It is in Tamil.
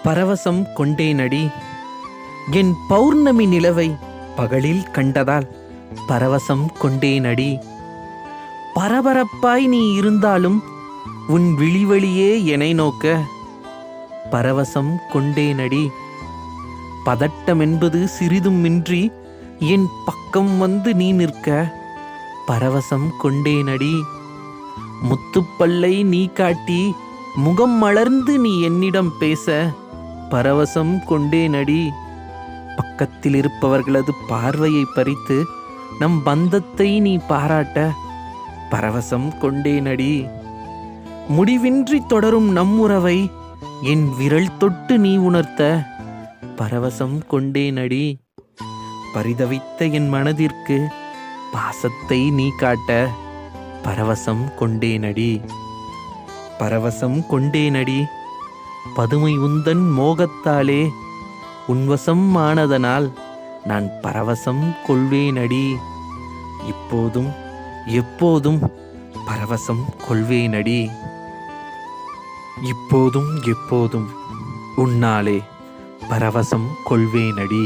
பரவசம் கொண்டேனடி. என் பௌர்ணமி நிலவை பகலில் கண்டதால் பரவசம் கொண்டேனடி. பரபரப்பாய் நீ இருந்தாலும் உன் விழிவழியே என்னை நோக்க பரவசம் கொண்டேனடி. பதட்டம் என்பது சிறிதும் இன்றி என் பக்கம் வந்து நீ நிற்க பரவசம் கொண்டேனடி. முத்துப்பல்லை நீ காட்டி முகம் மலர்ந்து நீ என்னிடம் பேச பரவசம் கொண்டேனடி. பக்கத்தில் இருப்பவர்களது பார்வையை பறித்து நம் பந்தத்தை நீ பாராட்ட பரவசம் கொண்டேனடி. முடிவின்றி தொடரும் நம் உறவை என் விரல் தொட்டு நீ உணர்த்த பரவசம் கொண்டேனடி. பரிதவித்த என் மனதிற்கு பாசத்தை நீ காட்ட பரவசம் கொண்டேனடி. பரவசம் கொண்டேனடி. பதுமை உந்தன் மோகத்தாலே உன்வசம் ஆனதனால் நான் பரவசம் கொள்வேனடி. இப்போதும் எப்போதும் பரவசம் கொள்வேனடி. இப்போதும் எப்போதும் உன்னாலே பரவசம் கொள்வேனடி.